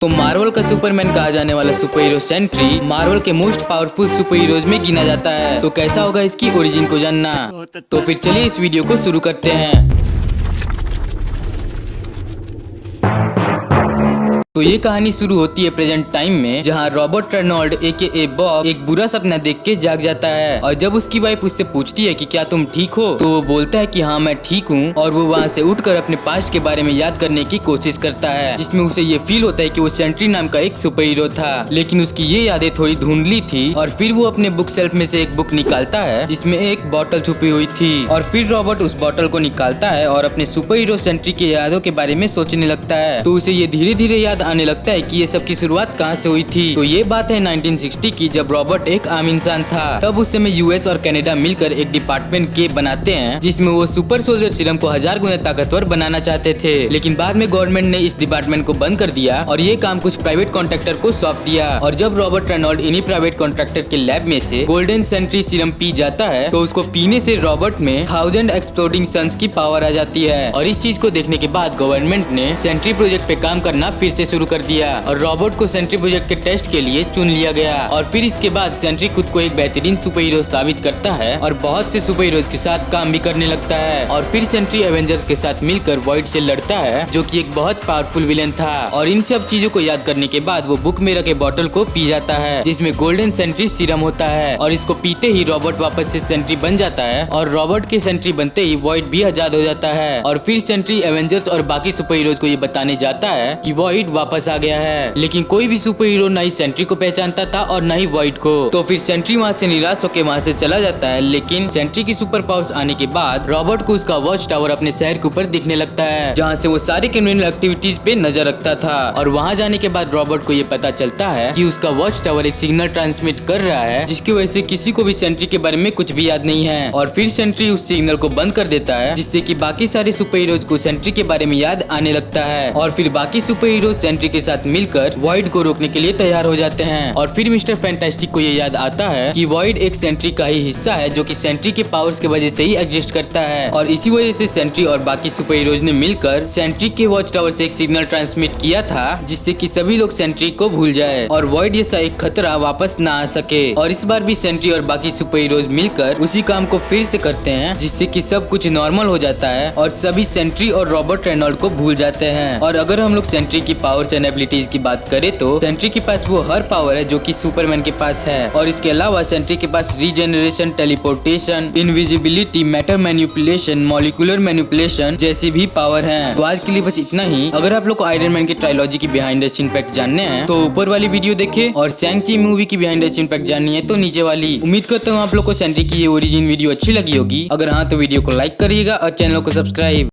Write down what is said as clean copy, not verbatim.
तो मार्वल का सुपरमैन कहा जाने वाला सुपर हीरो सेंट्री मार्वल के मोस्ट पावरफुल सुपर हीरोज में गिना जाता है। तो कैसा होगा इसकी ओरिजिन को जानना, तो फिर चलिए इस वीडियो को शुरू करते हैं। तो ये कहानी शुरू होती है प्रेजेंट टाइम में, जहाँ रॉबर्ट रेनॉल्ड AKA बॉब एक बुरा सपना देख के जाग जाता है। और जब उसकी वाइफ उससे पूछती है कि क्या तुम ठीक हो, तो वो बोलता है कि हाँ मैं ठीक हूँ। और वो वहाँ से उठकर अपने पास्ट के बारे में याद करने की कोशिश करता है, जिसमें उसे ये फील होता है कि वो सेंट्री नाम का एक सुपर हीरो था, लेकिन उसकी ये यादें थोड़ी धुंधली थी। और फिर वो अपने बुक शेल्फ में से एक बुक निकालता है जिसमें एक बॉटल छुपी हुई थी। और फिर रॉबर्ट उस बॉटल को निकालता है और अपने सुपर हीरो सेंट्री की यादों के बारे में सोचने लगता है। तो उसे ये धीरे धीरे याद आने लगता है कि ये सब की शुरुआत कहाँ से हुई थी। तो ये बात है 1960 की, जब रॉबर्ट एक आम इंसान था। तब उस समय US और कनाडा मिलकर एक डिपार्टमेंट के बनाते हैं, जिसमें वो सुपर सोल्जर सीरम को 1000 गुना ताकतवर बनाना चाहते थे। लेकिन बाद में गवर्नमेंट ने इस डिपार्टमेंट को बंद कर दिया और ये काम कुछ प्राइवेट कॉन्ट्रैक्टर को सौंप दिया। और जब रॉबर्ट रेनॉल्ड इन्हीं प्राइवेट कॉन्ट्रैक्टर के लैब में से गोल्डन सेंट्री सीरम पी जाता है, तो उसको पीने से रॉबर्ट में 1000 एक्सप्लोडिंग सन्स की पावर आ जाती है। और इस चीज को देखने के बाद गवर्नमेंट ने सेंट्री प्रोजेक्ट पे काम करना फिर से शुरू कर दिया और रॉबर्ट को सेंट्री प्रोजेक्ट के टेस्ट के लिए चुन लिया गया। और फिर इसके बाद सेंट्री खुद को एक बेहतरीन सुपर हीरो साबित करता है और बहुत से सुपर हीरोज के साथ काम भी करने लगता है। और फिर सेंट्री एवेंजर्स के साथ मिलकर वॉइड से लड़ता है, जो कि एक बहुत पावरफुल विलेन था। और इन सब चीजों को याद करने के बाद वो बुक में रखे बॉटल को पी जाता है, जिसमें गोल्डन सेंट्री सीरम होता है। और इसको पीते ही रॉबर्ट वापस से सेंट्री बन जाता है और रॉबर्ट के सेंट्री बनते ही वॉइड भी आजाद हो जाता है। और फिर सेंट्री एवेंजर्स और बाकी सुपर हीरोज को ये बताने जाता है कि वॉइड वापस आ गया है। लेकिन कोई भी सुपर हीरो ना ही सेंट्री को पहचानता था और ना ही वॉइड को। तो फिर सेंट्री वहाँ से निराश होकर वहाँ से चला जाता है। लेकिन सेंट्री की सुपर पावर्स आने के बाद रॉबर्ट को उसका वॉच टावर अपने शहर के ऊपर दिखने लगता है, जहाँ से वो सारी क्रिमिनल एक्टिविटीज पे नजर रखता था। और वहाँ जाने के बाद रॉबर्ट को ये पता चलता है कि उसका वॉच टावर एक सिग्नल ट्रांसमिट कर रहा है, जिसकी वजह से किसी को भी सेंट्री के बारे में कुछ भी याद नहीं है। और फिर सेंट्री उस सिग्नल को बंद कर देता है, जिससे कि बाकी सारे सुपर हीरोज को सेंट्री के बारे में याद आने लगता है। और फिर बाकी सुपर हीरो सेंट्री के साथ मिलकर वॉइड को रोकने के लिए तैयार हो जाते हैं। और फिर मिस्टर फैंटास्टिक को ये याद आता है कि वॉइड एक सेंट्री का ही हिस्सा है, जो कि सेंट्री के पावर्स की वजह से ही एग्जिस्ट करता है। और इसी वजह से सेंट्री और बाकी सुपर हीरोज ने मिलकर सेंट्री के वॉच टावर से एक सिग्नल ट्रांसमिट किया था, जिससे कि सभी लोग सेंट्री को भूल जाए और वॉइड जैसा एक खतरा वापस ना आ सके। और इस बार भी सेंट्री और बाकी सुपर हीरोज मिलकर उसी काम को फिर से करते हैं, जिससे कि सब कुछ नॉर्मल हो जाता है और सभी सेंट्री और रॉबर्ट रेनॉल्ड को भूल जाते हैं। और अगर हम लोग सेंट्री की पावर्स एंड एबिलिटीज की बात करें, तो सेंट्री के पास वो हर पावर है जो कि सुपरमैन के पास है। और इसके अलावा सेंट्री के पास regeneration, teleportation, invisibility, matter manipulation, molecular manipulation जैसी भी पावर है। तो आज के लिए बस इतना ही। अगर आप लोग को आयरन मैन की ट्रायोलॉजी की बिहाइंड द सीन फैक्ट जानने हैं, तो ऊपर वाली वीडियो देखें, और शैंग-ची मूवी की बिहाइंड द सीन फैक्ट जाननी है तो नीचे वाली। उम्मीद करता हूँ आप लोग को सेंट्री की ये ओरिजिन वीडियो अच्छी लगी होगी। अगर हाँ तो वीडियो को लाइक करिएगा और चैनल को सब्सक्राइब।